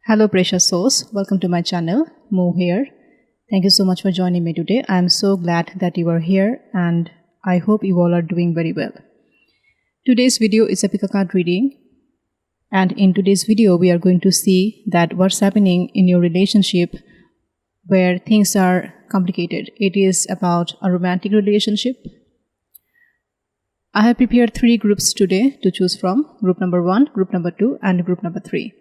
Hello precious souls, welcome to my channel. Mou here. Thank you so much for joining me today. I am so glad that you are here and I hope you all are doing very well. Today's video is a pick a card reading, and in today's video we are going to see that what's happening in your relationship where things are complicated. It is about a romantic relationship. I have prepared 3 groups today to choose from: group number 1, group number 2 and group number 3.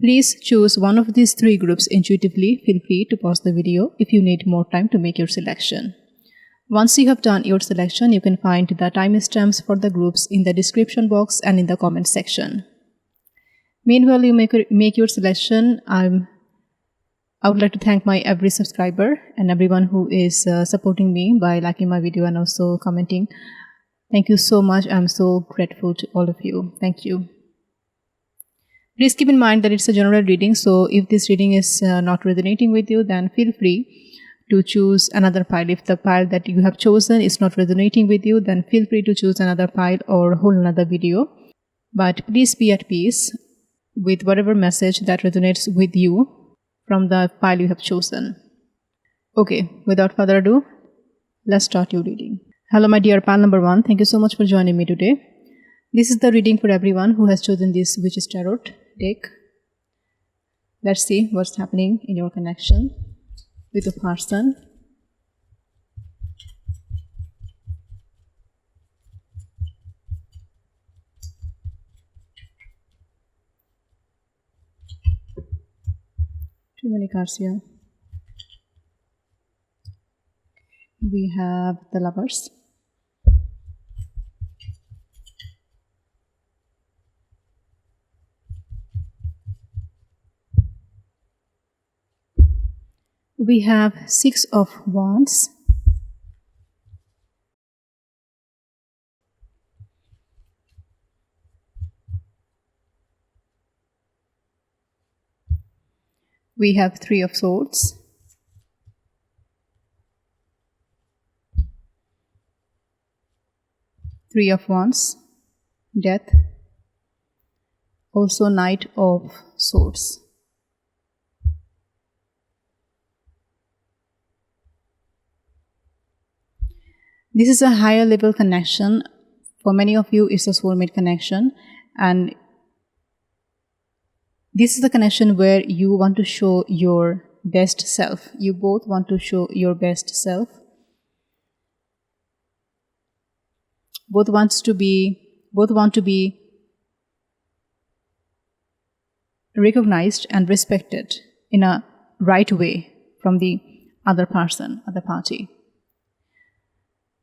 Please choose one of these 3 groups intuitively. Feel free to pause the video if you need more time to make your selection. Once you have done your selection, you can find the timestamps for the groups in the description box and in the comment section. Meanwhile, you make your selection. I would like to thank my every subscriber and everyone who is supporting me by liking my video and also commenting. Thank you so much. I'm so grateful to all of you. Thank you. Please keep in mind that it's a general reading, so if this reading is not resonating with you, then feel free to choose another pile. If the pile that you have chosen is not resonating with you, then feel free to choose another pile or hold another video. But please be at peace with whatever message that resonates with you from the pile you have chosen. Okay, without further ado, let's start your reading. Hello my dear pile number 1, thank you so much for joining me today. This is the reading for everyone who has chosen this Witch's Tarot deck. Let's see what's happening in your connection with a person. Too many cards here. We have the Lovers. We have 6 of Wands. We have 3 of Swords. Three of Wands, Death, also Knight of Swords. This is a higher level connection. For many of you, it's a soulmate connection, and this is the connection where you want to show your best self. You both want to show your best self. Both want to be recognized and respected in a right way from the other person, other party.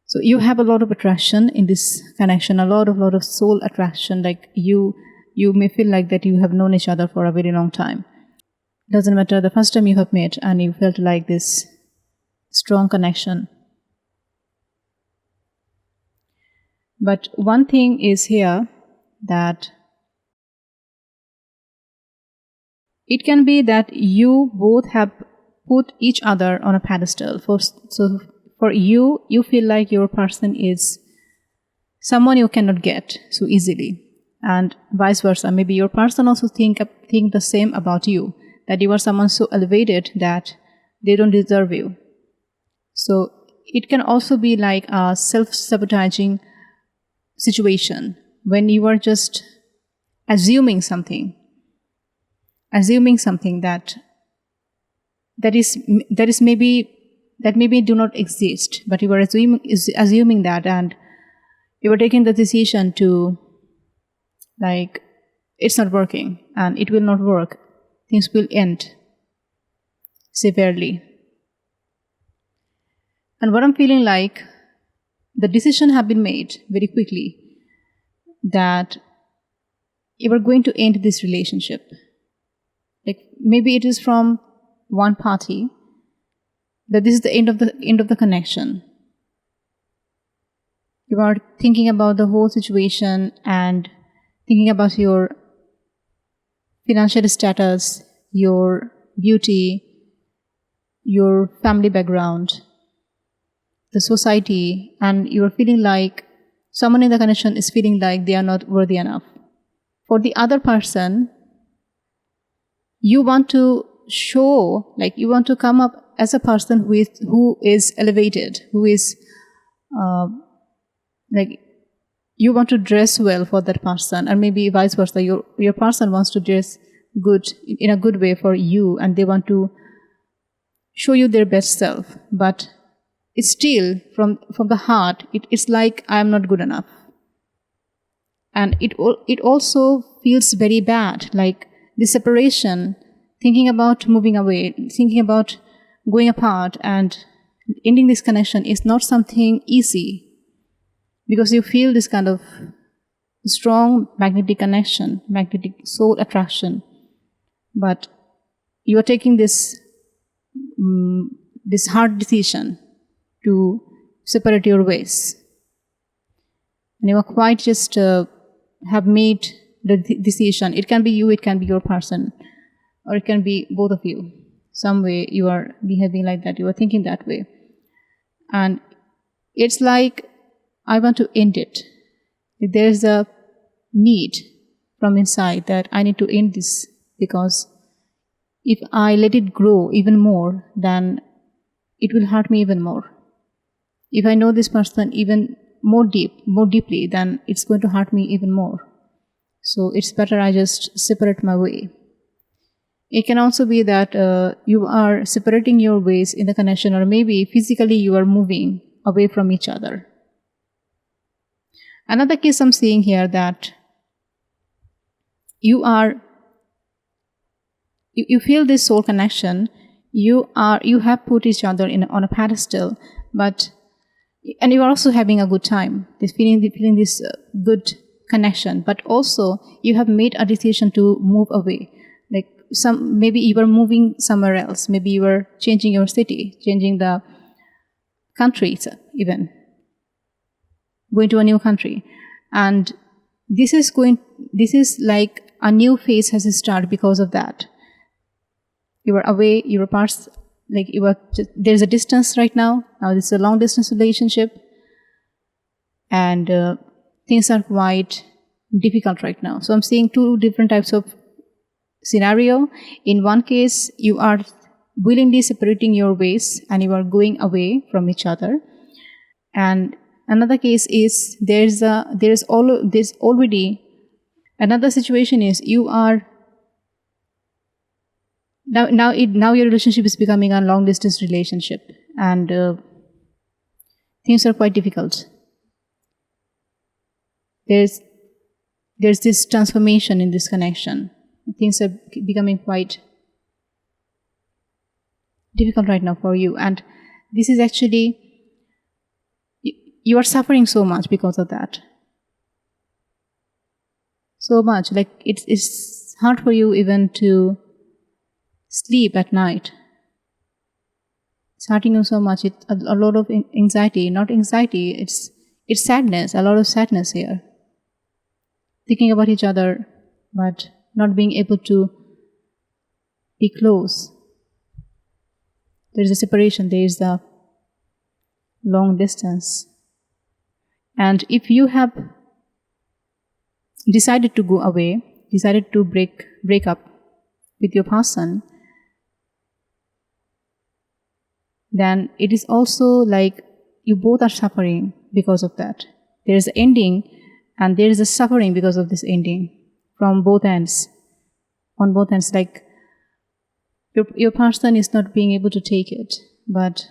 So you have a lot of attraction in this connection, a lot of soul attraction. Like you may feel like that you have known each other for a very long time. Doesn't matter the first time you have met and you felt like this strong connection. But one thing is here that it can be that you both have put each other on a pedestal. So for you feel like your person is someone you cannot get so easily, and vice versa. Maybe your person also think the same about you, that you are someone so elevated that they don't deserve you. So it can also be like a self-sabotaging situation when you are just assuming something that maybe do not exist, but you are assuming that, and you are taking the decision to, like, it's not working and it will not work, things will end severely. And what I'm feeling like, the decision have been made very quickly that you are going to end this relationship. Like maybe it is from one party, that this is the end of the connection. You are thinking about the whole situation and thinking about your financial status, your beauty, your family background, the society, and you are feeling like someone in the connection is feeling like they are not worthy enough. For the other person, you want to show, like you want to come up as a person who is elevated, who is like you want to dress well for that person, and maybe vice versa. Your person wants to dress good in a good way for you, and they want to show you their best self. But it's still from the heart. It's like I am not good enough, and it also feels very bad. Like the separation, thinking about moving away, thinking about going apart, and ending this connection is not something easy. Because you feel this kind of strong magnetic connection, magnetic soul attraction, but you are taking this hard decision to separate your ways, and you are quite just have made the decision. It can be you, it can be your person, or it can be both of you. Some way you are behaving like that, you are thinking that way, and it's like I want to end it. There's a need from inside that I need to end this, because if I let it grow even more, then it will hurt me even more. If I know this person even more deeply, then it's going to hurt me even more. So it's better I just separate my way. It can also be that you are separating your ways in the connection, or maybe physically you are moving away from each other. Another case I'm seeing here, that you feel this soul connection. You have put each other on a pedestal, and you are also having a good time. Feeling this good connection, but also you have made a decision to move away. Like maybe you are moving somewhere else. Maybe you are changing your city, changing the country, even going to a new country, and this is like a new phase has started because of that. You are away, you are parts, like there's a distance right now. Now this is a long distance relationship, and things are quite difficult right now. So I'm seeing two different types of scenario. In one case, you are willingly separating your ways and you are going away from each other, and another case is there's already another situation is you are now your relationship is becoming a long distance relationship, and things are quite difficult. There's this transformation in this connection. Things are becoming quite difficult right now for you, and this is actually, you are suffering so much because of that. So much, like it's hard for you even to sleep at night. It's hurting you so much. It's a lot of anxiety. Not anxiety, it's sadness. A lot of sadness here. Thinking about each other, but not being able to be close. There is a separation. There is a long distance. And if you have decided to go away, decided to break up with your person, then it is also like you both are suffering because of that. There is an ending, and there is a suffering because of this ending from both ends. On both ends, like your person is not being able to take it, but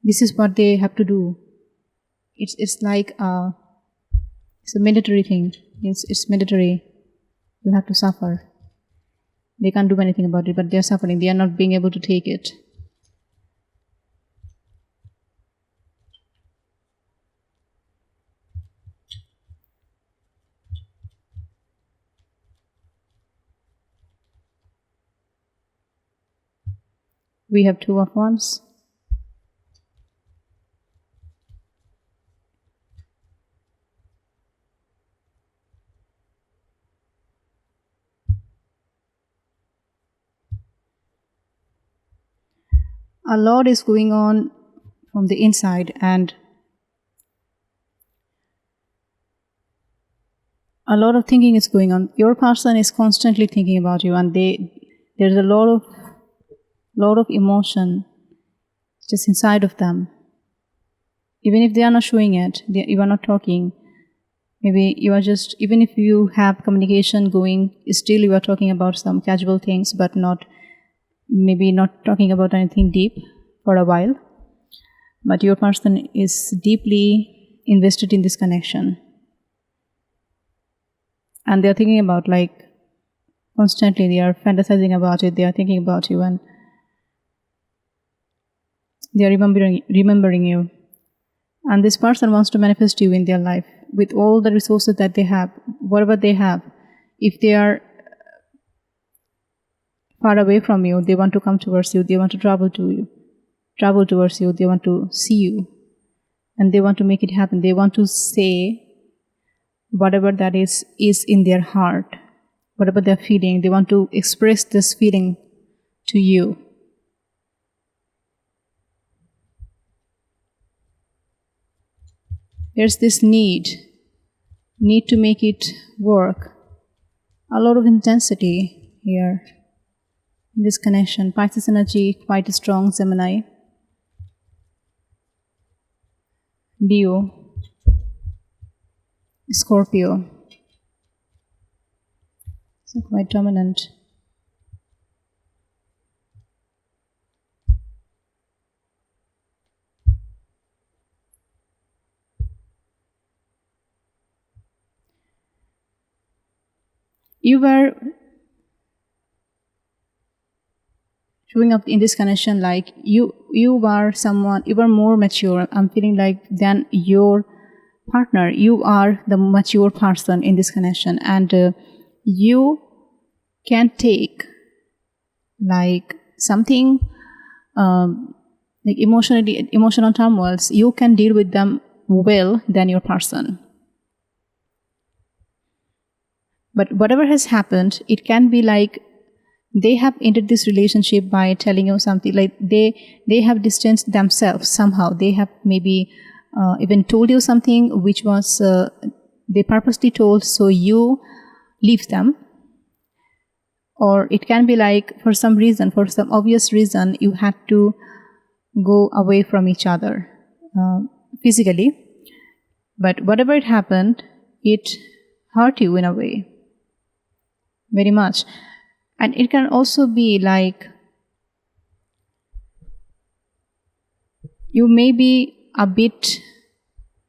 this is what they have to do. It's like it's a mandatory thing. It's mandatory. You have to suffer. They can't do anything about it, but they're suffering. They are not being able to take it. We have Two of Wands. A lot is going on from the inside, and a lot of thinking is going on. Your person is constantly thinking about you, and they There's a lot of emotion just inside of them. Even if they are not showing it, you are not talking. Maybe you are just, even if you have communication going, still you are talking about some casual things, but maybe not talking about anything deep for a while. But your person is deeply invested in this connection. And they are thinking about, like, constantly they are fantasizing about it, they are thinking about you, and they are remembering you. And this person wants to manifest you in their life with all the resources that they have, whatever they have. If they are far away from you, they want to come towards you, they want to travel towards you, they want to see you, and they want to make it happen. They want to say whatever that is in their heart, whatever they're feeling. They want to express this feeling to you. There's this need to make it work. A lot of intensity here in this connection. Pisces energy, quite strong. Gemini, Leo, Scorpio. So quite dominant. You were showing up in this connection like you were more mature. I'm feeling like than your partner. You are the mature person in this connection, and you can take like something like emotional turmoils. You can deal with them well than your person. But whatever has happened, it can be like they have entered this relationship by telling you something, like they have distanced themselves somehow. They have maybe even told you something which was they purposely told, so you leave them. Or it can be like for some obvious reason, you had to go away from each other physically. But whatever it happened, it hurt you in a way very much. And it can also be like you may be a bit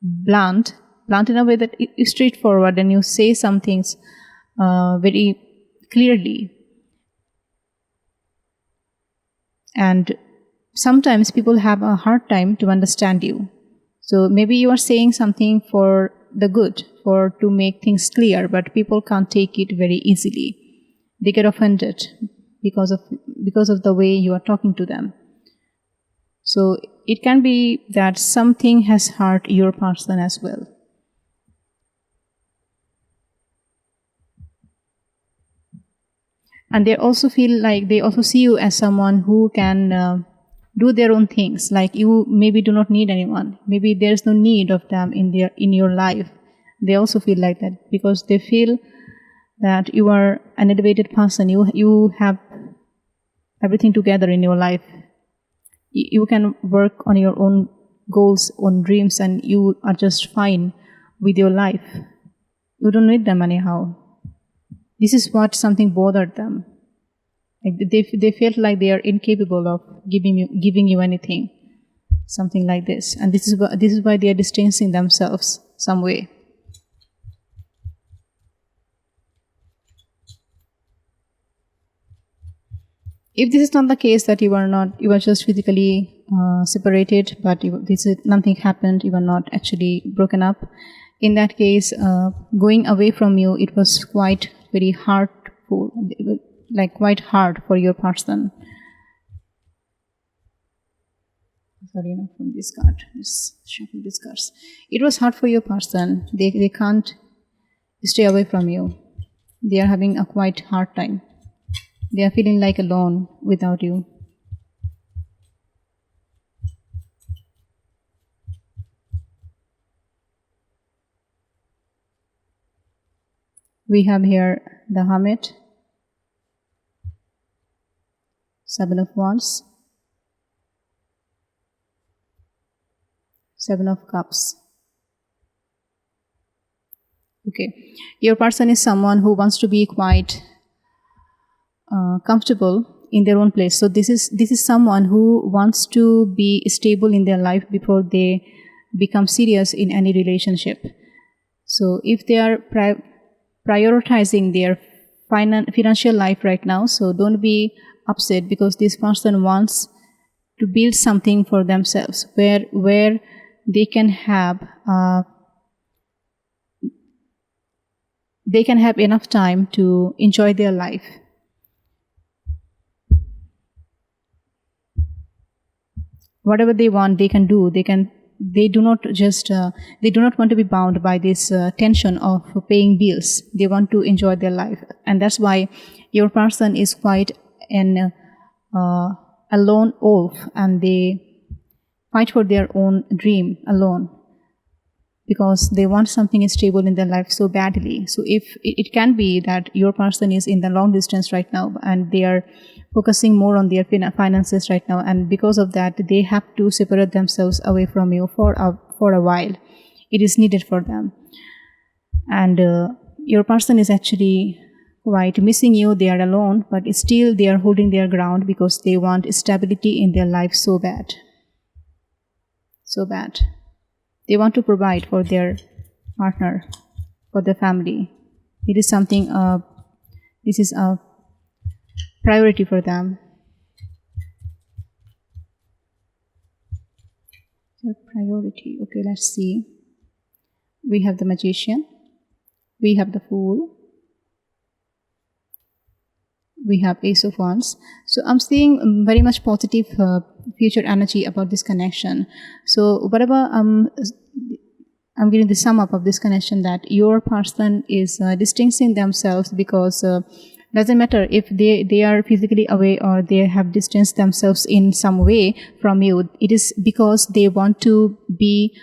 blunt in a way that is straightforward, and you say some things very clearly. And sometimes people have a hard time to understand you. So maybe you are saying something for the good, to make things clear, but people can't take it very easily. They get offended because of the way you are talking to them. So it can be that something has hurt your person as well. And they also feel like they also see you as someone who can do their own things. Like you maybe do not need anyone. Maybe there's no need of them in your life. They also feel like that because they feel that you are an elevated person. You have everything together in your life. You can work on your own goals, own dreams, and you are just fine with your life. You don't need them anyhow. This is what something bothered them. Like they felt like they are incapable of giving you anything, something like this. And this is why they are distancing themselves some way. If this is not the case, that you are just physically separated, but nothing happened, you are not actually broken up. In that case, going away from you, it was quite very hurtful, like quite hard for your person. Sorry, not from this card. Let's shuffle these cards. It was hard for your person. They can't stay away from you. They are having a quite hard time. They are feeling like alone without you. We have here the Hermit, Seven of Wands, Seven of Cups. Okay, your person is someone who wants to be quite comfortable in their own place. So this is someone who wants to be stable in their life before they become serious in any relationship. So if they are prioritizing their financial life right now, so don't be upset, because this person wants to build something for themselves where they can have enough time to enjoy their life. Whatever they want, they can do. They do not want to be bound by this tension of paying bills. They want to enjoy their life, and that's why your person is quite an a lone wolf, and they fight for their own dream alone, because they want something stable in their life so badly. So if it can be that your person is in the long distance right now, and they are focusing more on their finances right now, and because of that they have to separate themselves away from you for a while. It is needed for them, and your person is actually quite missing you. They are alone, but still they are holding their ground because they want stability in their life so bad. They want to provide for their partner, for their family. It is something, this is a priority for them. Their priority. Okay, let's see. We have the Magician. We have the Fool. We have Ace of Wands. So I'm seeing very much positive future energy about this connection. So whatever I'm getting the sum up of this connection, that your person is distancing themselves because doesn't matter if they are physically away or they have distanced themselves in some way from you. It is because they want to be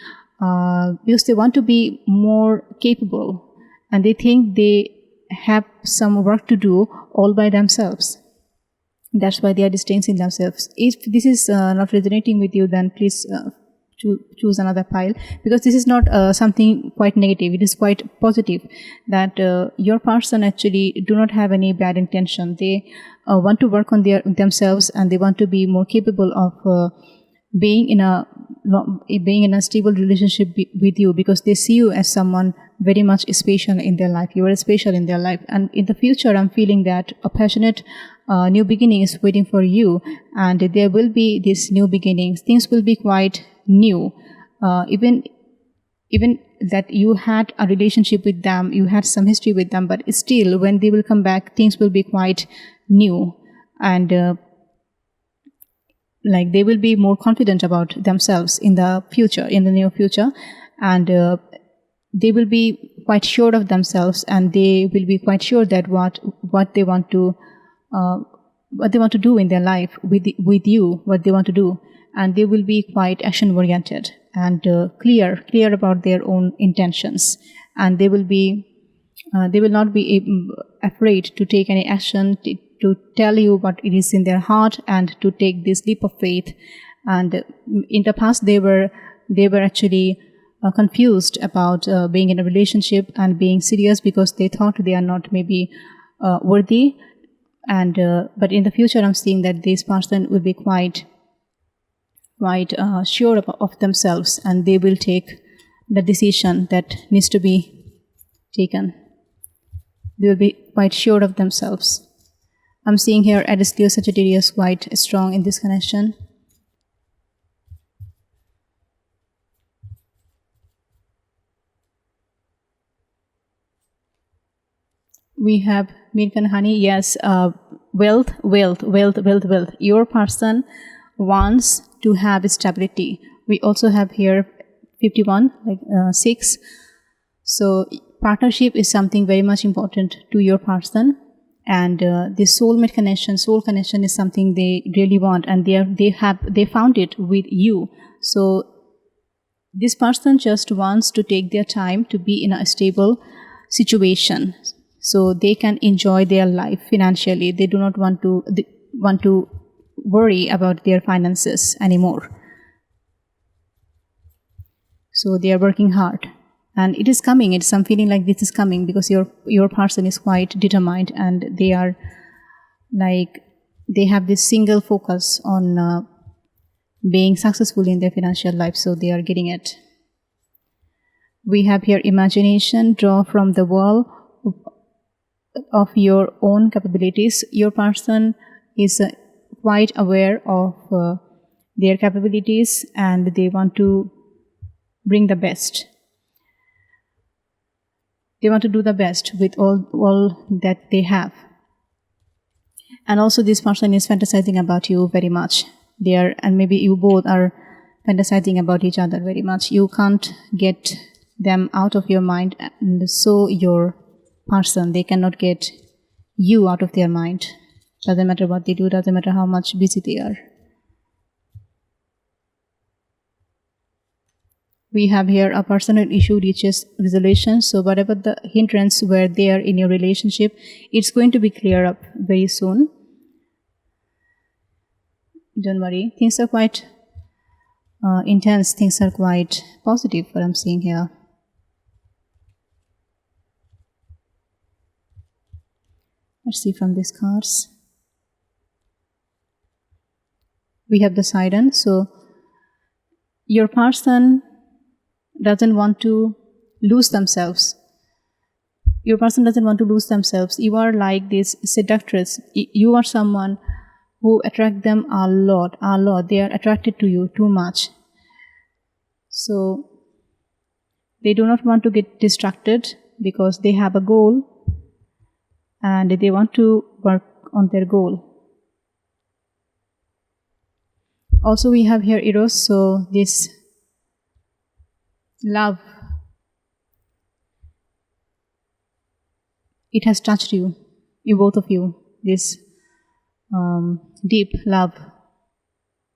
more capable, and they think they have some work to do all by themselves. That's why they are distancing themselves. If this is not resonating with you, then please choose another pile, because this is not something quite negative. It is quite positive, that your person actually do not have any bad intention. They want to work on themselves, and they want to be more capable of being in a stable relationship with you, because they see you as someone very much special in their life. You are special in their life, and in the future I'm feeling that a passionate new beginning is waiting for you, and there will be this new beginnings. Things will be quite new, even that you had a relationship with them, you had some history with them, but still when they will come back, things will be quite new, and like they will be more confident about themselves in the near future, and they will be quite sure of themselves, and they will be quite sure that what they want to do in their life with you, what they want to do, and they will be quite action oriented and clear about their own intentions, and they will not be afraid to take any action, to tell you what it is in their heart, and to take this leap of faith. And in the past they were actually confused about being in a relationship and being serious, because they thought they are not maybe worthy, and but in the future I'm seeing that this person will be quite sure of themselves, and they will take the decision that needs to be taken. They will be quite sure of themselves. I'm seeing here Aries, Leo, Sagittarius quite strong in this connection. We have milk and honey. Yes, wealth. Your person wants to have stability. We also have here 51, like 6. So partnership is something very much important to your person, and this soul connection is something they really want, and they found it with you. So this person just wants to take their time to be in a stable situation, so they can enjoy their life financially. They do not want to worry about their finances anymore. So they are working hard, and it is coming. It's some feeling like this is coming because your person is quite determined, and they are like they have this single focus on being successful in their financial life. So they are getting it. We have here imagination, draw from the wall of your own capabilities. Your person is quite aware of their capabilities, and they want to bring the best. They want to do the best with all that they have. And also this person is fantasizing about you very much. And maybe you both are fantasizing about each other very much. You can't get them out of your mind, and so your person, they cannot get you out of their mind. Doesn't matter what they do, doesn't matter how much busy they are. We have here a personal issue reaches resolution. So whatever the hindrance were there in your relationship, it's going to be clear up very soon. Don't worry, things are quite intense, things are quite positive, what I'm seeing here. Let's see from these cards. We have the siren. So your person doesn't want to lose themselves. Your person doesn't want to lose themselves. You are like this seductress. You are someone who attract them a lot. They are attracted to you too much. So they do not want to get distracted because they have a goal and they want to work on their goal. Also we have here Eros. So this love, it has touched you both of you, this deep love.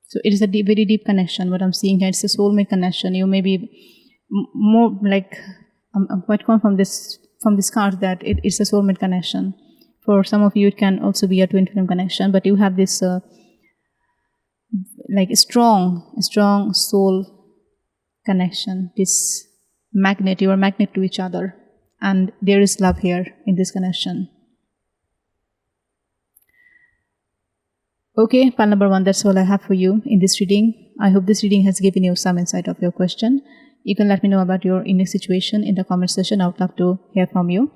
So it is a very deep connection. What I'm seeing here, it's a soulmate connection. You may be more like, I'm quite confident from this card that it's a soulmate connection. For some of you, it can also be a twin flame connection, but you have this like a strong soul connection, this magnet. You are magnet to each other, and there is love here in this connection. Okay, pile number 1, that's all I have for you in this reading. I hope this reading has given you some insight of your question. You can let me know about your unique situation in the comment section. I would love to hear from you.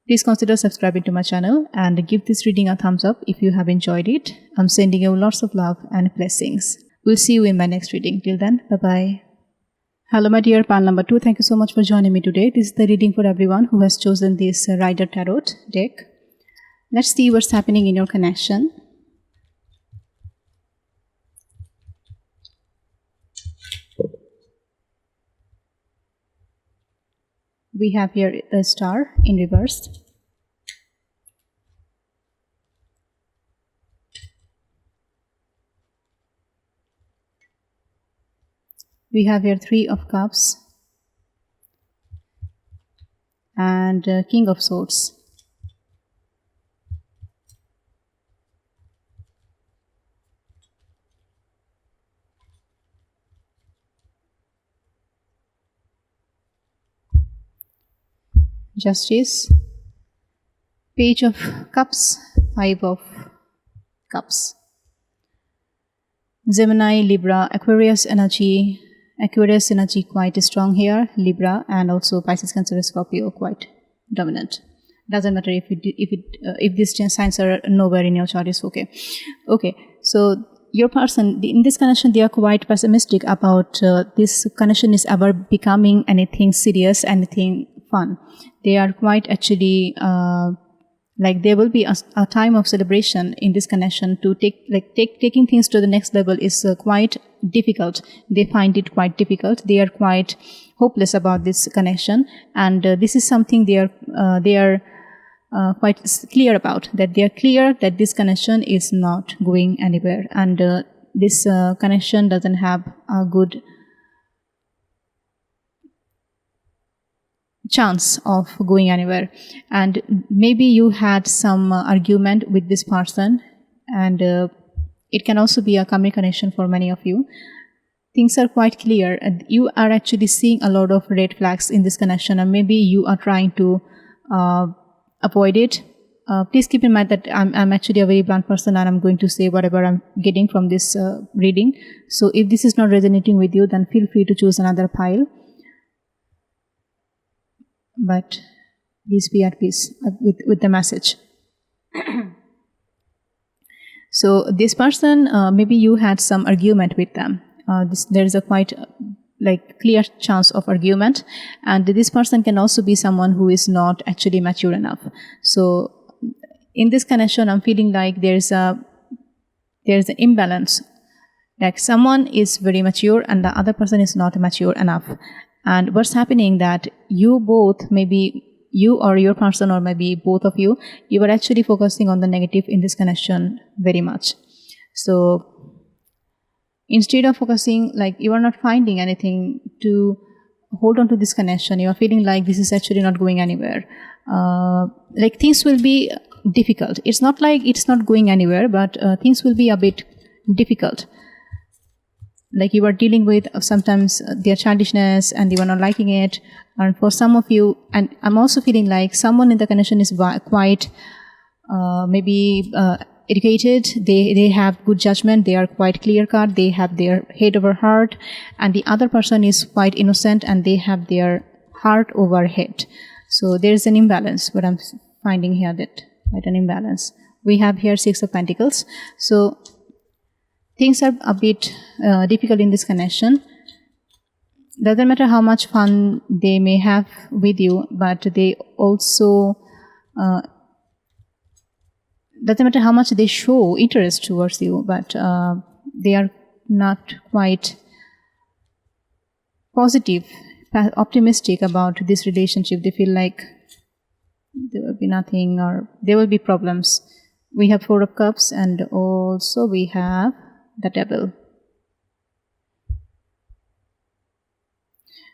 Please consider subscribing to my channel and give this reading a thumbs up if you have enjoyed it. I'm sending you lots of love and blessings. We'll see you in my next reading. Till then, bye-bye. Hello my dear pile number 2, thank you so much for joining me today. This is the reading for everyone who has chosen this Rider Tarot deck. Let's see what's happening in your connection. We have here the Star in reverse. We have here 3 of Cups and King of Swords. Justice, Page of Cups, 5 of Cups. Gemini, Libra, Aquarius energy quite strong here. Libra and also Pisces, Cancer, Scorpio quite dominant. Doesn't matter if these signs are nowhere in your chart, is okay. Okay, so your person in this connection, they are quite pessimistic about this connection is ever becoming anything serious, anything fun. They are quite actually like there will be a time of celebration in this connection. To taking things to the next level is quite difficult. They find it quite difficult. They are quite hopeless about this connection, and this is something they are quite clear about. That they are clear that this connection is not going anywhere, and this connection doesn't have a good chance of going anywhere. And maybe you had some argument with this person, and it can also be a karmic connection for many of you. Things are quite clear and you are actually seeing a lot of red flags in this connection, and maybe you are trying to avoid it. Please keep in mind that I'm actually a very blunt person and I'm going to say whatever I'm getting from this reading. So if this is not resonating with you, then feel free to choose another pile. But please be at peace with the message. So this person, maybe you had some argument with them. There is a quite clear chance of argument, and this person can also be someone who is not actually mature enough. So in this connection, I'm feeling like there's an imbalance. Like someone is very mature and the other person is not mature enough. And what's happening that you both, maybe you or your person or maybe both of you, you are actually focusing on the negative in this connection very much. So instead of focusing, you are not finding anything to hold on to this connection, you are feeling like this is actually not going anywhere. Things will be difficult. It's not like it's not going anywhere, but things will be a bit difficult. Like you are dealing with sometimes their childishness and you are not liking it. And for some of you, and I'm also feeling like someone in the connection is quite educated, they have good judgment, they are quite clear cut, they have their head over heart, and the other person is quite innocent and they have their heart over head. So there is an imbalance, what I'm finding here, that quite an imbalance. We have here 6 of Pentacles. So things are a bit difficult in this connection. Doesn't matter how much fun they may have with you, but they also doesn't matter how much they show interest towards you, but they are not quite positive, optimistic about this relationship. They feel like there will be nothing or there will be problems. We have 4 of Cups and also we have the Devil.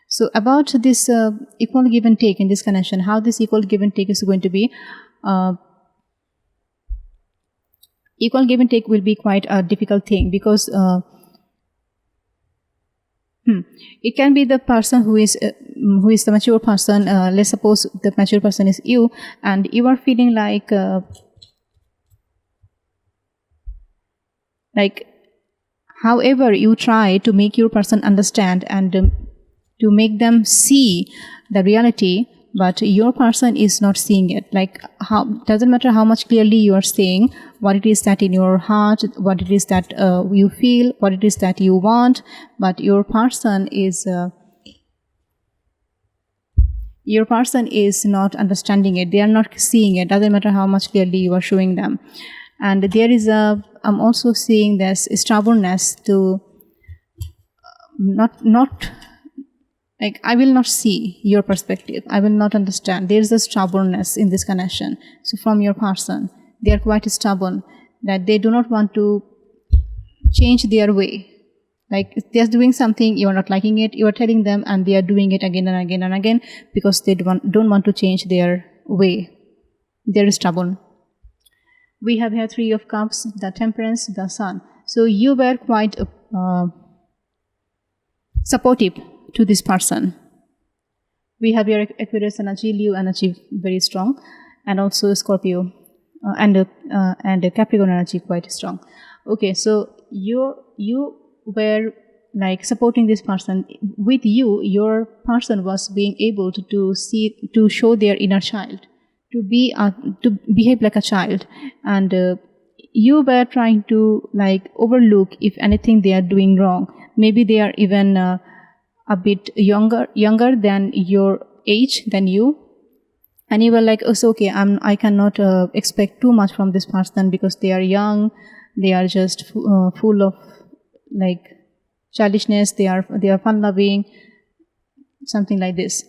So about this equal give and take in this connection, how this equal give and take is going to be, equal give and take will be quite a difficult thing because it can be the person who is the mature person. Let's suppose the mature person is you, and you are feeling like however you try to make your person understand and to make them see the reality, but your person is not seeing it. Doesn't matter how much clearly you are saying what it is that in your heart, what it is that you feel, what it is that you want, but your person is not understanding it. They are not seeing it. Doesn't matter how much clearly you are showing them. And there is I'm also seeing this stubbornness to not I will not see your perspective. I will not understand. There is a stubbornness in this connection. So from your person, they are quite stubborn that they do not want to change their way. Like they are doing something, you are not liking it, you are telling them, and they are doing it again and again and again because they don't want to change their way. They are stubborn. We have here 3 of Cups, the Temperance, the Sun. So you were quite supportive to this person. We have your Aquarius energy, Leo energy very strong, and also Scorpio and Capricorn energy quite strong. Okay, so you were supporting this person. With you, your person was being able to show their inner child, to behave like a child, and you were trying to overlook if anything they are doing wrong. Maybe they are even a bit younger than your age, than you, and you were like, oh, it's okay, I cannot expect too much from this person because they are young, they are just full of childishness, they are fun loving, something like this.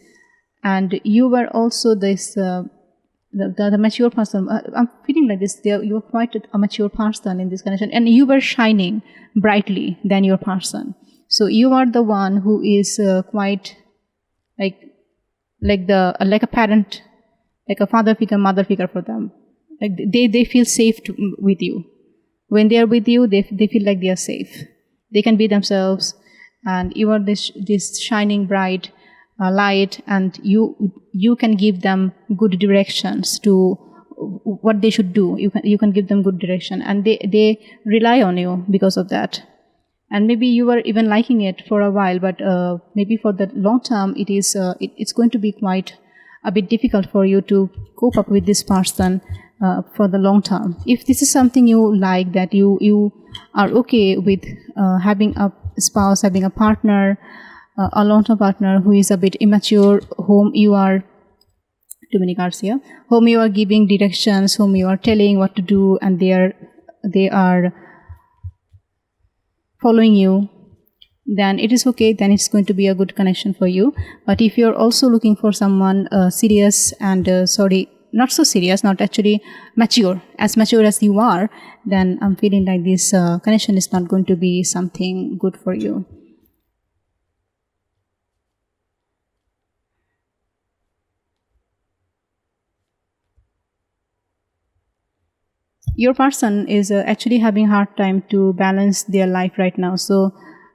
And you were also this the mature person. I'm feeling like this, you are quite a mature person in this connection, and you were shining brightly than your person. So you are the one who is quite like a parent, like a father figure, mother figure for them. Like they feel safe with you. When they are with you, they feel like they are safe. They can be themselves, and you are this shining bright light, and you can give them good directions to what they should do. You can give them good direction, and they rely on you because of that. And maybe you are even liking it for a while, but maybe for the long term, it's going to be quite a bit difficult for you to cope up with this person for the long term. If this is something you like, that you are okay with having a spouse, having a partner, a long-term partner who is a bit immature, whom you are too many cards here, whom you are giving directions, whom you are telling what to do, and they are following you, then it is okay. Then it's going to be a good connection for you. But if you're also looking for someone serious and not so serious, not actually mature as you are, then I'm feeling like this connection is not going to be something good for you. Your person is actually having a hard time to balance their life right now. So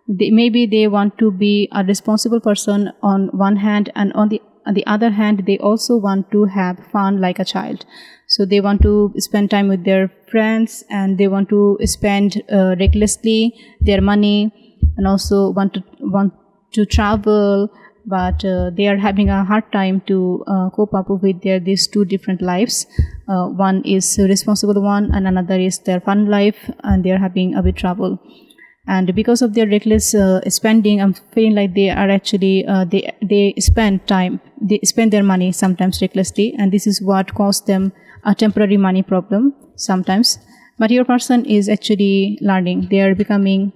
maybe they want to be a responsible person on one hand, and on the other hand, they also want to have fun like a child. So they want to spend time with their friends, and they want to spend recklessly their money, and also want to travel, but they are having a hard time to cope up with these two different lives. One is a responsible one, and another is their fun life, and they are having a bit trouble. And because of their reckless spending, I'm feeling like they are actually they spend their money sometimes recklessly, and this is what caused them a temporary money problem sometimes. But your person is actually learning. They are becoming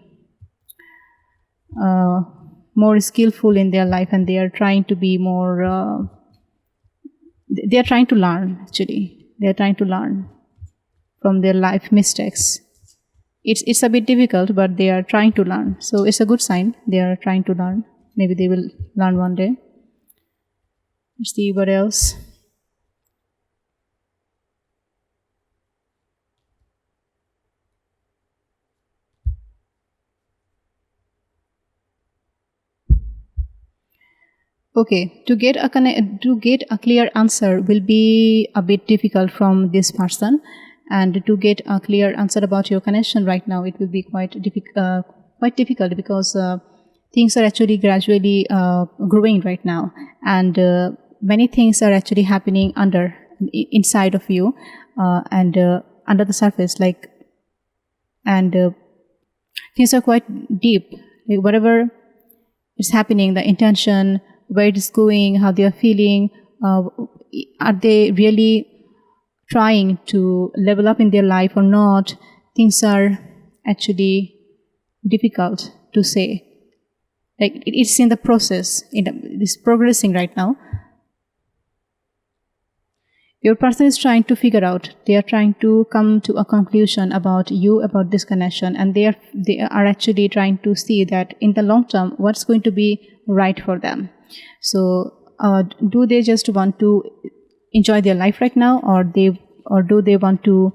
more skillful in their life, and they are trying to be more they are trying to learn. Actually, they are trying to learn from their life mistakes. It's a bit difficult, but they are trying to learn. So it's a good sign. They are trying to learn. Maybe they will learn one day. Let's see what else. Okay, to get a clear answer will be a bit difficult from this person, and to get a clear answer about your connection right now, it will be quite difficult because things are actually gradually growing right now, and many things are actually happening inside of you, and under the surface, and things are quite deep. Like whatever is happening, the intention, where it is going, how they are feeling, are they really trying to level up in their life or not? Things are actually difficult to say. Like it's in the process, it's progressing right now. Your person is trying to figure out, they are trying to come to a conclusion about you, about this connection, and they are actually trying to see that in the long term, what's going to be right for them. So do they just want to enjoy their life right now, or do they want to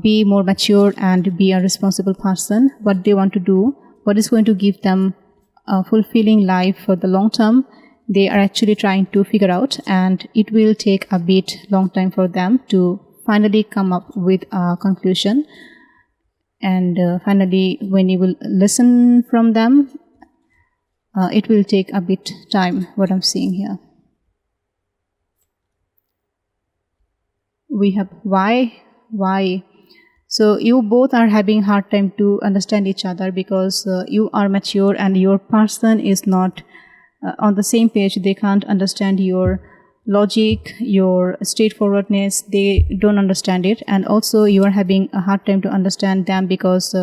be more mature and be a responsible person? What they want to do, what is going to give them a fulfilling life for the long term, they are actually trying to figure out, and it will take a bit long time for them to finally come up with a conclusion. And finally, when you will listen from them, it will take a bit time, what I'm seeing here. We have why. So you both are having hard time to understand each other because you are mature and your person is not on the same page. They can't understand your logic, your straightforwardness. They don't understand it, and also you are having a hard time to understand them because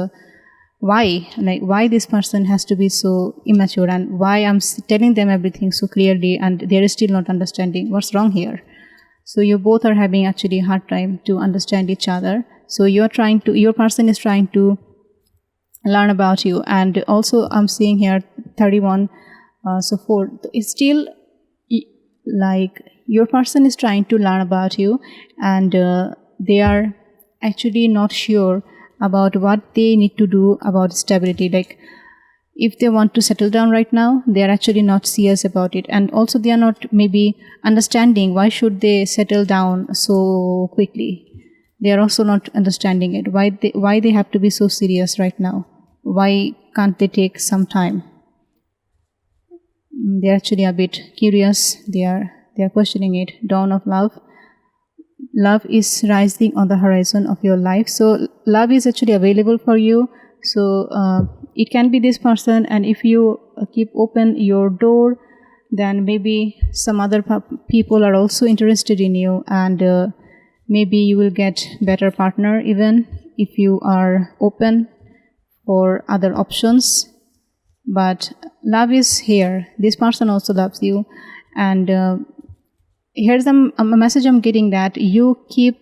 why this person has to be so immature, and why I'm telling them everything so clearly and they're still not understanding. What's wrong here? So you both are having actually a hard time to understand each other. So your person is trying to learn about you, and also I'm seeing here 31. So 4, it's still like your person is trying to learn about you, and they are actually not sure about what they need to do about stability. Like if they want to settle down right now, they are actually not serious about it, and also they are not maybe understanding why should they settle down so quickly. They are also not understanding it, why they have to be so serious right now. Why can't they take some time? They're actually a bit curious. They are questioning it. Dawn of love. Love is rising on the horizon of your life. So love is actually available for you. So it can be this person, and if you keep open your door, then maybe some other people are also interested in you, and maybe you will get better partner even if you are open for other options. But love is here. This person also loves you, and here's a message I'm getting, that you keep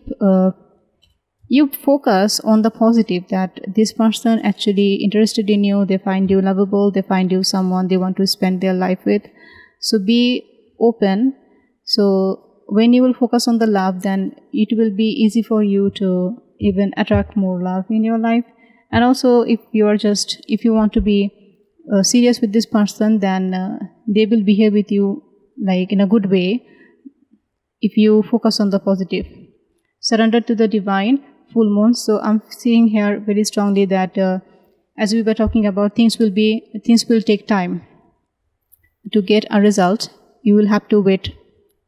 you focus on the positive, that this person actually interested in you, they find you lovable, they find you someone they want to spend their life with. So be open. So when you will focus on the love, then it will be easy for you to even attract more love in your life. And also if you want to be serious with this person, then they will behave with you like in a good way if you focus on the positive. Surrender to the divine. Full moon. So I'm seeing here very strongly that as we were talking about, things will take time to get a result. You will have to wait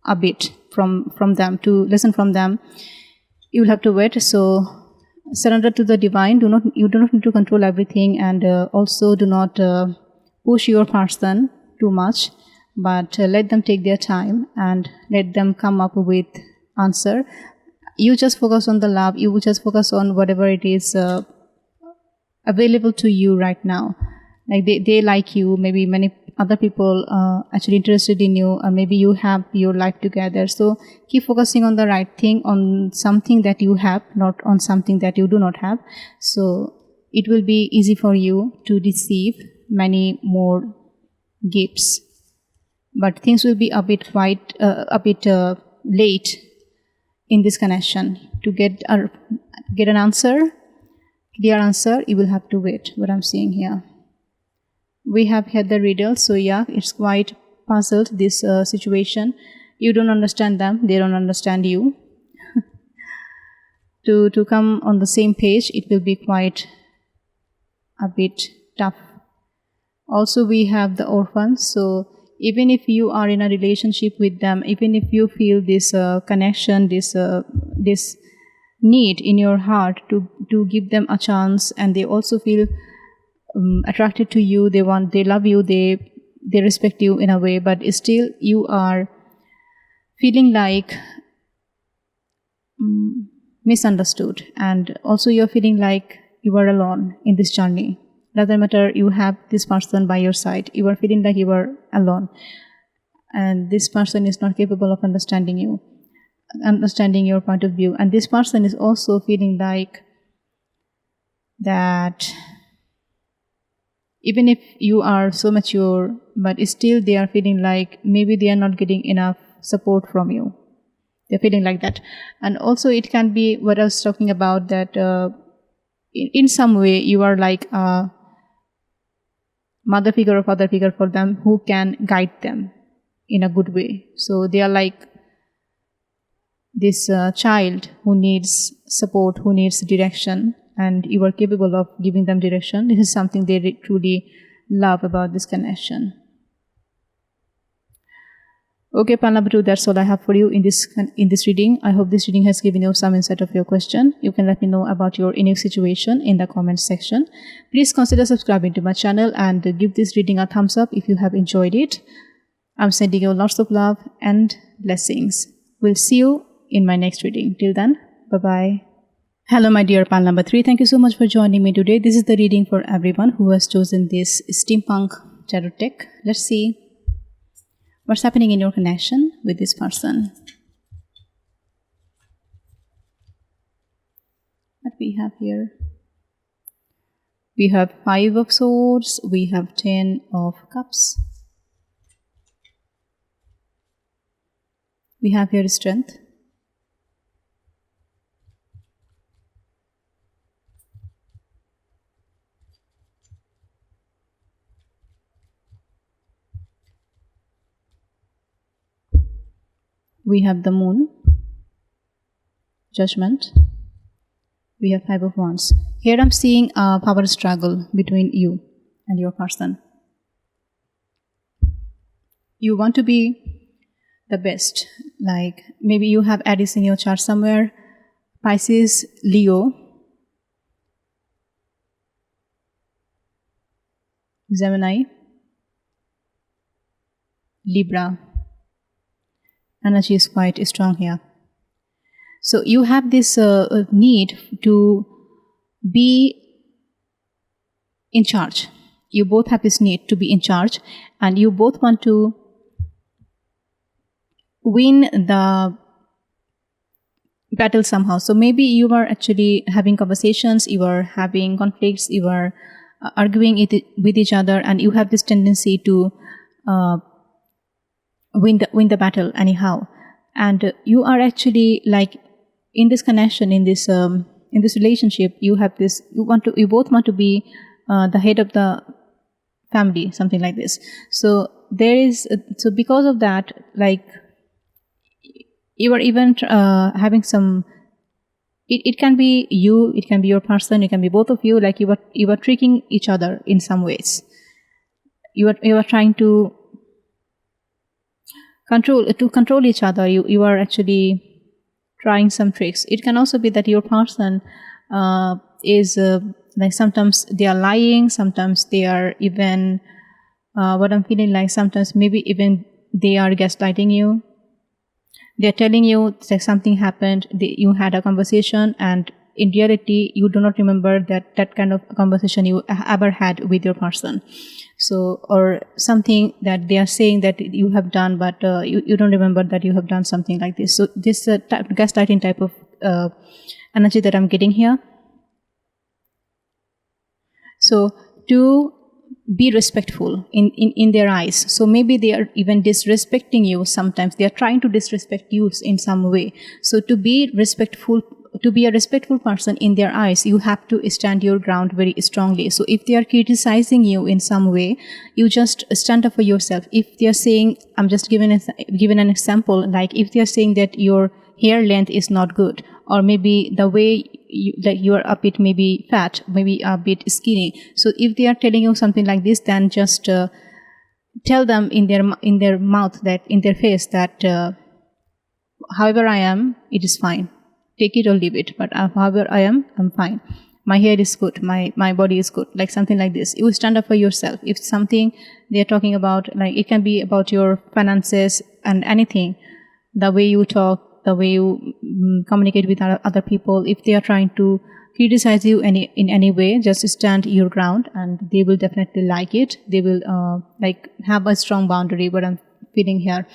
a bit from them, to listen from them. You will have to wait. So surrender to the divine. You do not need to control everything, and also do not push your person too much, but let them take their time and let them come up with answer. You just focus on the love. You just focus on whatever it is available to you right now. Like they like you. Maybe many other people actually interested in you, or maybe you have your life together. So keep focusing on the right thing, on something that you have, not on something that you do not have. So it will be easy for you to receive many more gifts. But things will be a bit late in this connection. To get an answer, clear answer, you will have to wait. What I'm seeing here, we have had the riddle. So yeah, it's quite puzzled, this situation. You don't understand them, they don't understand you. to come on the same page, it will be quite a bit tough. Also we have the orphan. So even if you are in a relationship with them, even if you feel this connection, this need in your heart to give them a chance, and they also feel attracted to you, they love you, they respect you in a way, but still you are feeling like misunderstood, and also you're feeling like you are alone in this journey. Doesn't matter, you have this person by your side, you are feeling like you are alone, and this person is not capable of understanding your point of view. And this person is also feeling like that even if you are so mature, but still they are feeling like maybe they are not getting enough support from you. They're feeling like that. And also it can be what I was talking about, that in some way you are like a mother figure or father figure for them, who can guide them in a good way. So they are like this child who needs support, who needs direction, and you are capable of giving them direction. This is something they truly love about this connection. Okay, pile number 2, that's all I have for you in this reading. I hope this reading has given you some insight of your question. You can let me know about your unique situation in the comment section. Please consider subscribing to my channel and give this reading a thumbs up if you have enjoyed it. I'm sending you lots of love and blessings. We'll see you in my next reading. Till then, bye-bye. Hello my dear pile number 3. Thank you so much for joining me today. This is the reading for everyone who has chosen this steampunk tarot deck. Let's see what's happening in your connection with this person. What we have here? We have 5 of Swords. We have 10 of Cups. We have here Strength. We have the Moon, Judgment. We have Five of Wands. Here I'm seeing a power struggle between you and your person. You want to be the best. Like maybe you have Aries in your chart somewhere, Pisces, Leo, Gemini, Libra. Energy is quite strong here. So you have this need to be in charge. You both have this need to be in charge, and you both want to win the battle somehow. So maybe you are actually having conversations, you are having conflicts, you are arguing with each other, and you have this tendency to win the battle anyhow. And you are actually like in this connection, in this relationship, you both want to be the head of the family, something like this. So because of that, like you are even having some. It can be you, it can be your person, it can be both of you. Like you are tricking each other in some ways. You are trying to control each other. You are actually trying some tricks. It can also be that your person is like sometimes they are lying, sometimes they are even what I'm feeling like sometimes maybe even they are gaslighting you. They're telling you that something happened, you had a conversation, and in reality you do not remember that kind of conversation you ever had with your person. So, or something that they are saying that you have done, but you don't remember that you have done something like this. So this gaslighting type of energy that I'm getting here. So to be respectful in their eyes. So maybe they are even disrespecting you sometimes. They are trying to disrespect you in some way. So to be respectful, to be a respectful person in their eyes, you have to stand your ground very strongly. So if they are criticizing you in some way, you just stand up for yourself. If they are saying, I'm just giving an example, like if they are saying that your hair length is not good, or maybe the way you are a bit maybe fat, maybe a bit skinny. So if they are telling you something like this, then just tell them in their mouth, that in their face, that however I am, it is fine. Take it or leave it. But however I am, I'm fine. My hair is good. My body is good. Like something like this. You stand up for yourself. If something they are talking about, like it can be about your finances and anything, the way you talk, the way you communicate with other people. If they are trying to criticize you in any way, just stand your ground, and they will definitely like it. They will like have a strong boundary. What I'm feeling here,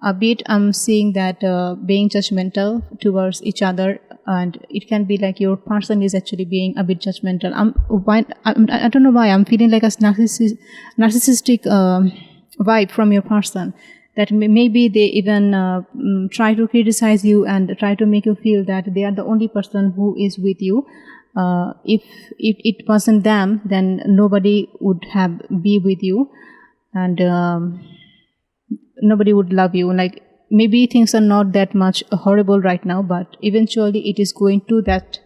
a bit I'm seeing that being judgmental towards each other, and it can be like your person is actually being a bit judgmental. I don't know why I'm feeling like a narcissistic vibe from your person. That maybe they even try to criticize you and try to make you feel that they are the only person who is with you. If it wasn't them, then nobody would be with you, and nobody would love you. Like maybe things are not that much horrible right now, but eventually it is going to that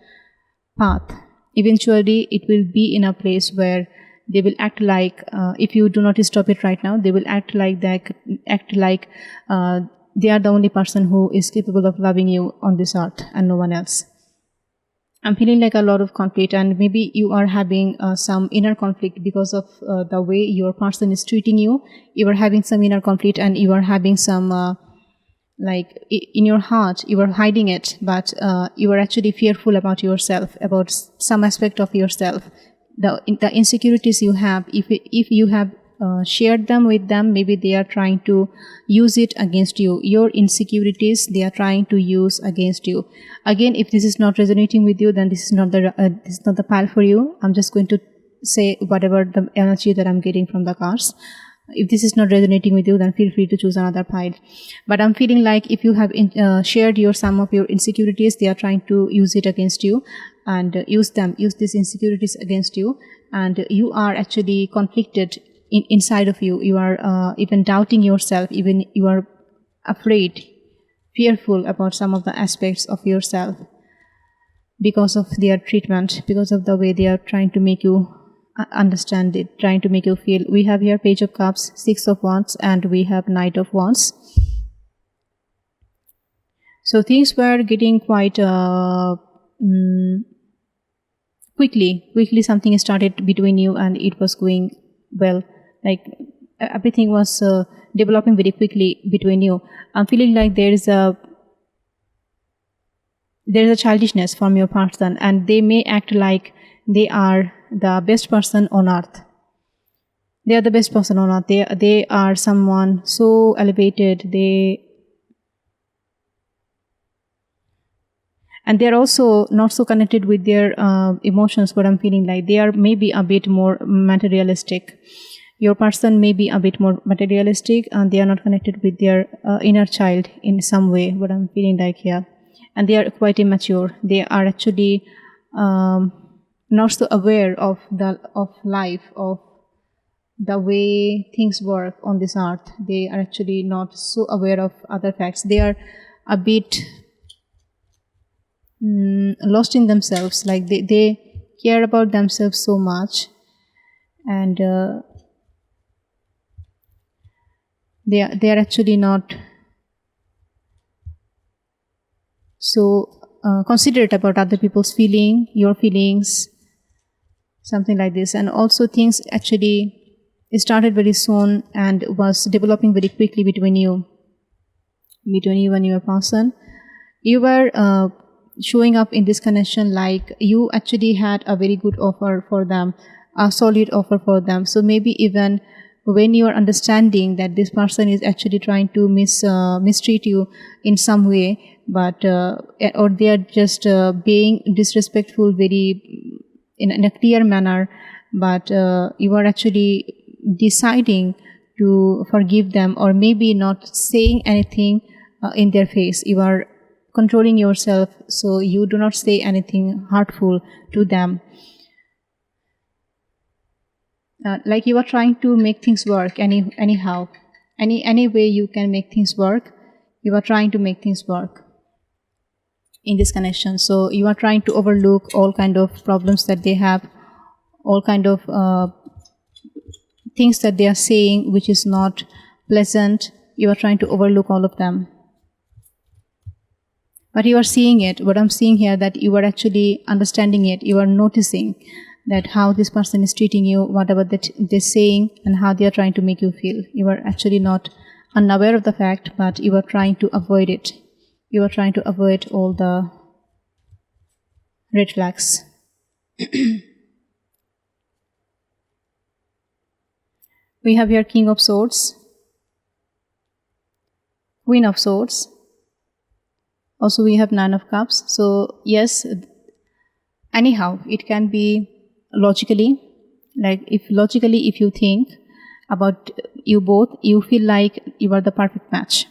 path. Eventually it will be in a place where they will act like, if you do not stop it right now, they will act like they are the only person who is capable of loving you on this earth and no one else. I'm feeling like a lot of conflict, and maybe you are having some inner conflict because of the way your person is treating you. You are having some inner conflict, and you are having some like in your heart you are hiding it, but you are actually fearful about yourself, about some aspect of yourself. The insecurities you have, if you have shared them with them, maybe they are trying to use it against you. Your insecurities they are trying to use against you. Again, if this is not resonating with you, then this is not the pile for you. I'm just going to say whatever the energy that I'm getting from the cards. If this is not resonating with you, then feel free to choose another pile. But I'm feeling like if you have shared some of your insecurities, they are trying to use it against you, and use these insecurities against you, and you are actually conflicted inside of you. You are even doubting yourself, even you are afraid fearful about some of the aspects of yourself because of their treatment, because of the way they are trying to make you understand it, trying to make you feel. We have here Page of Cups, Six of Wands, and we have Knight of Wands. So things were getting quite quickly something started between you, and it was going well. Like everything was developing very quickly between you. I'm feeling like there is a childishness from your person, and they may act like they are the best person on earth. They are the best person on earth. They are someone so elevated. And they're also not so connected with their emotions, what I'm feeling like. They are maybe a bit more materialistic. Your person may be a bit more materialistic, and they are not connected with their inner child in some way, what I'm feeling like here. And they are quite immature. They are actually not so aware of life, of the way things work on this earth. They are actually not so aware of other facts. They are a bit lost in themselves. Like they care about themselves so much, and they are actually not so considerate about other people's feeling, your feelings, something like this. And also things actually started very soon and was developing very quickly between you and your person. You were showing up in this connection like you actually had a very good offer for them, a solid offer for them. So maybe even when you are understanding that this person is actually trying to mistreat you in some way, but or they are just being disrespectful very in a clear manner, but you are actually deciding to forgive them, or maybe not saying anything in their face. You are controlling yourself so you do not say anything hurtful to them. Like you are trying to make things work anyhow. Any way you can make things work, you are trying to make things work in this connection. So you are trying to overlook all kind of problems that they have, all kind of things that they are saying which is not pleasant. You are trying to overlook all of them. But you are seeing it. What I'm seeing here, that you are actually understanding it. You are noticing that how this person is treating you, whatever that they're saying, and how they are trying to make you feel. You are actually not unaware of the fact, but you are trying to avoid it. You are trying to avoid all the red flags. We have here King of Swords, Queen of Swords. Also we have Nine of Cups. So yes, anyhow, it can be logically, like if you think about you both, you feel like you are the perfect match.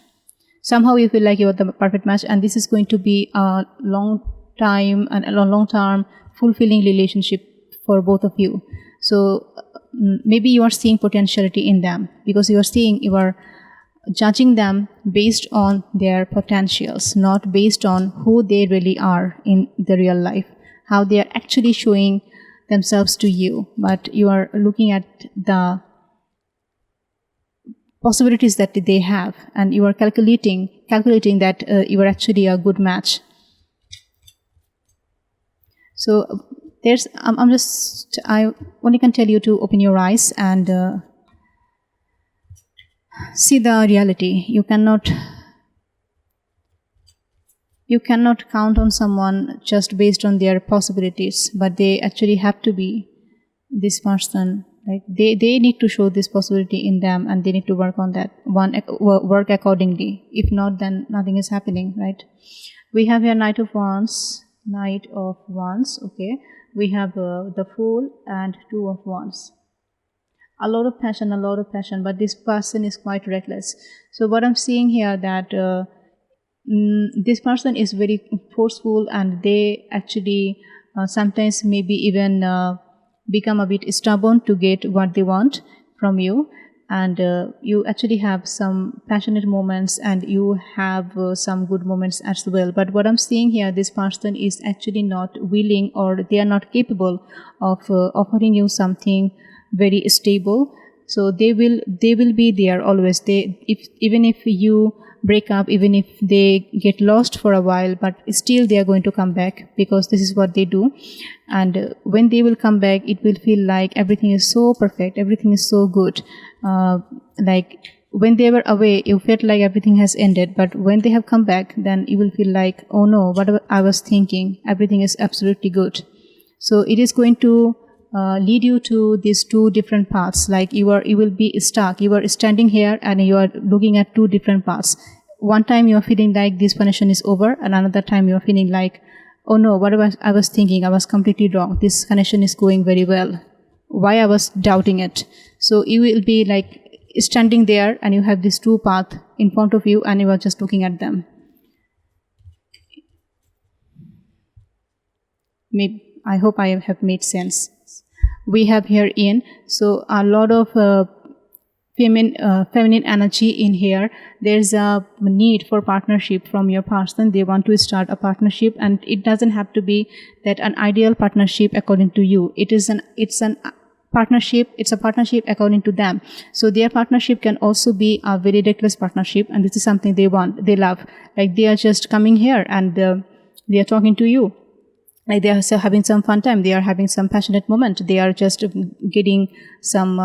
Somehow you feel like you are the perfect match, and this is going to be a long term fulfilling relationship for both of you. So maybe you are seeing potentiality in them, because you are judging them based on their potentials, not based on who they really are in the real life, how they are actually showing themselves to you. But you are looking at the possibilities that they have, and you are calculating that you are actually a good match. So there's I only can tell you to open your eyes and see the reality. You cannot count on someone just based on their possibilities, but they actually have to be this person. Like they need to show this possibility in them, and they need to work on that work accordingly. If not, then nothing is happening, right? We have here Knight of Wands. Okay, we have the Fool and Two of Wands. A lot of passion, but this person is quite reckless. So what I'm seeing here, that this person is very forceful, and they actually sometimes maybe even become a bit stubborn to get what they want from you. and you actually have some passionate moments, and you have some good moments as well. But what I'm seeing here, this person is actually not willing, or they are not capable of offering you something very stable. So they will be there always. Even if you break up, even if they get lost for a while, but still they are going to come back, because this is what they do. And when they will come back, it will feel like everything is so perfect, everything is so good. Like when they were away, you felt like everything has ended, but when they have come back, then you will feel like, oh no, whatever I was thinking, everything is absolutely good. So it is going to lead you to these two different paths. Like you will be stuck. You are standing here and you are looking at two different paths. One time you are feeling like this connection is over, and another time you are feeling like, oh no, what I was thinking, I was completely wrong. This connection is going very well. Why I was doubting it? So you will be like standing there, and you have these two paths in front of you, and you are just looking at them. Maybe, I hope I have made sense. We have here in, so a lot of feminine energy in here. There's a need for partnership from your person. They want to start a partnership, and it doesn't have to be that an ideal partnership according to you. It's a partnership according to them. So their partnership can also be a very reckless partnership, and this is something they want, they love. Like they are just coming here and they are talking to you. Like they are having some fun time, they are having some passionate moment, they are just getting some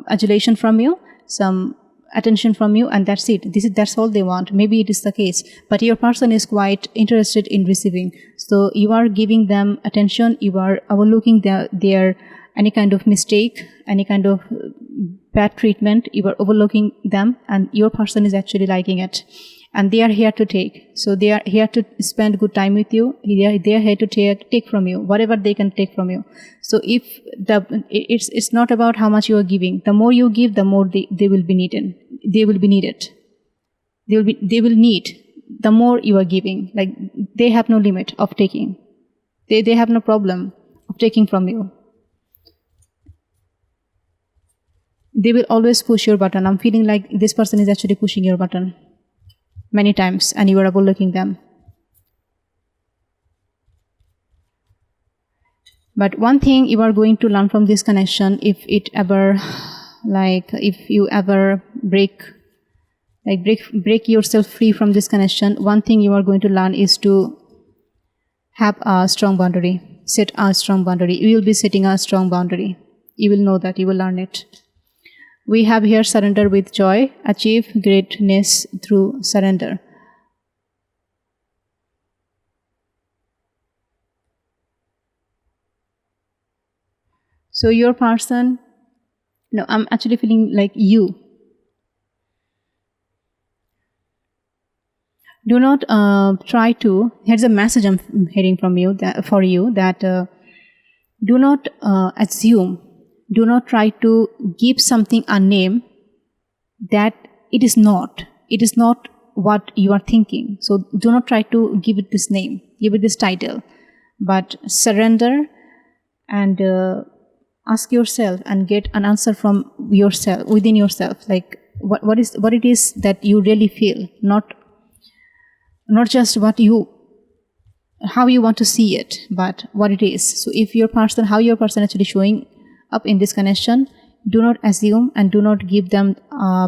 adulation from you, some attention from you, and that's it. That's all they want. Maybe it is the case, but your person is quite interested in receiving. So you are giving them attention, you are overlooking their any kind of mistake, any kind of bad treatment, you are overlooking them, and your person is actually liking it. And they are here to take. So they are here to spend good time with you. They are here to take from you whatever they can take from you. So if it's not about how much you are giving. The more you give, the more they will be needed. They will be needed. They will need the more you are giving. Like they have no limit of taking. They have no problem of taking from you. They will always push your button. I'm feeling like this person is actually pushing your button many times, and you are overlooking them. But one thing you are going to learn from this connection, if you ever break yourself free from this connection, one thing you are going to learn is to have a strong boundary. Set a strong boundary. You will be setting a strong boundary. You will know that. You will learn it. We have here surrender with joy. Achieve greatness through surrender. So your person, no, I'm actually feeling like you. Do not try to, here's a message I'm hearing from you, that do not assume, do not try to give something a name that it is not what you are thinking. So do not try to give it this name, give it this title, but surrender and ask yourself and get an answer from yourself, within yourself, like what it is that you really feel, not just how you want to see it, but what it is. So if how your person actually showing up in this connection, do not assume and do not give them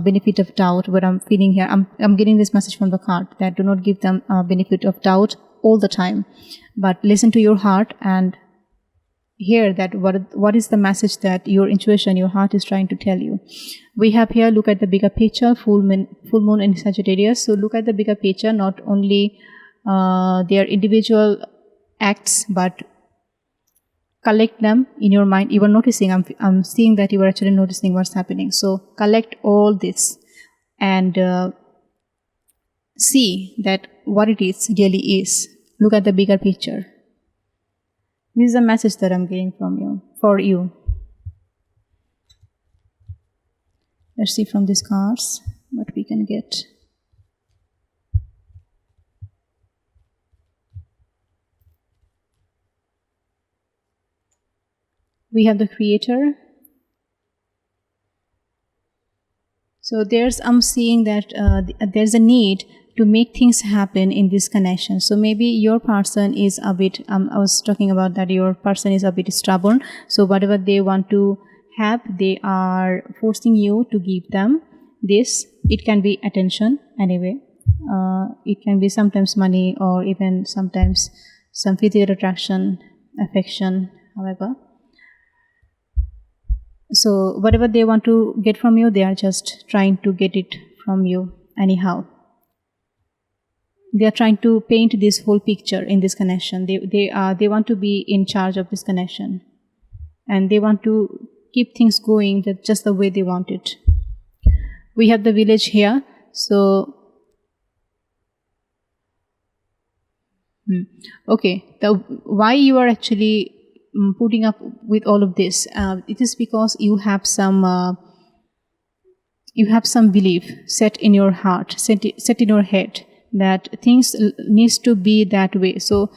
benefit of doubt. What I'm feeling here, I'm getting this message from the card, that do not give them benefit of doubt all the time, but listen to your heart and hear that what is the message that your intuition, your heart is trying to tell you. We have here, look at the bigger picture, full moon in Sagittarius. So look at the bigger picture, not only their individual acts, but collect them in your mind. You are noticing, I'm seeing that you are actually noticing what's happening. So collect all this and see that what it is really is. Look at the bigger picture. This is a message that I'm getting from you, for you. Let's see from these cards what we can get. We have the Creator, So I'm seeing that there's a need to make things happen in this connection. So maybe your person is a bit, I was talking about that your person is a bit stubborn. So whatever they want to have, they are forcing you to give them this. It can be attention anyway. It can be sometimes money, or even sometimes some physical attraction, affection, however. So whatever they want to get from you, they are just trying to get it from you anyhow. They are trying to paint this whole picture in this connection. They want to be in charge of this connection, and they want to keep things going just the way they want it. We have the village here. So okay, why you are actually putting up with all of this, it is because you have some belief set in your heart, set in your head, that things needs to be that way. So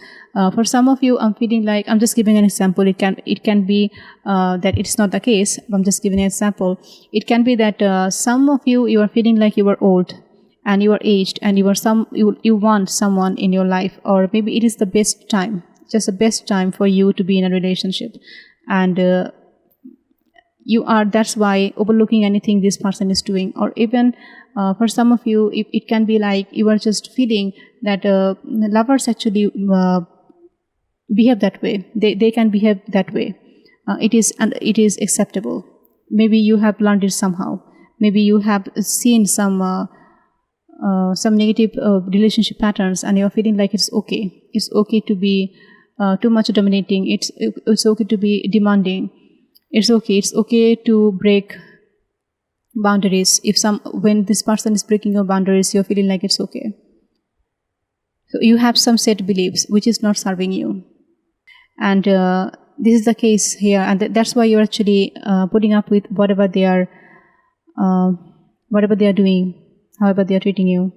for some of you, I'm feeling like, I'm just giving an example. It can be that it's not the case. I'm just giving an example. It can be that some of you are feeling like you are old and you are aged, and you want someone in your life, or maybe it is the best time, just the best time for you to be in a relationship, and that's why overlooking anything this person is doing. Or even for some of you, it can be like you are just feeling that lovers actually behave that way. They can behave that way. It is acceptable. Maybe you have learned it somehow. Maybe you have seen some negative relationship patterns, and you're feeling like it's okay. It's okay to be too much dominating. It's okay to be demanding. It's okay to break boundaries. When this person is breaking your boundaries, you're feeling like it's okay. So you have some set beliefs which is not serving you, and this is the case here, and that's why you're actually putting up with whatever they are doing, however they are treating you.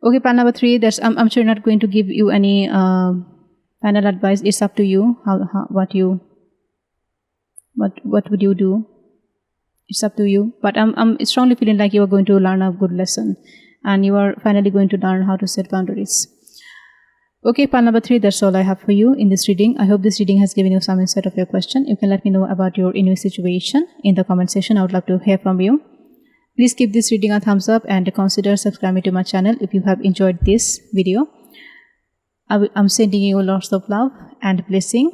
Okay, part number 3. I'm sure not going to give you any final advice. It's up to you. What would you do? It's up to you. But I'm strongly feeling like you are going to learn a good lesson, and you are finally going to learn how to set boundaries. Okay, part number 3. That's all I have for you in this reading. I hope this reading has given you some insight of your question. You can let me know about your in-view situation in the comment section. I would love to hear from you. Please give this reading a thumbs up and consider subscribing to my channel if you have enjoyed this video. I'm sending you lots of love and blessing.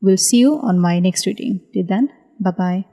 We'll see you on my next reading. Till then, bye-bye.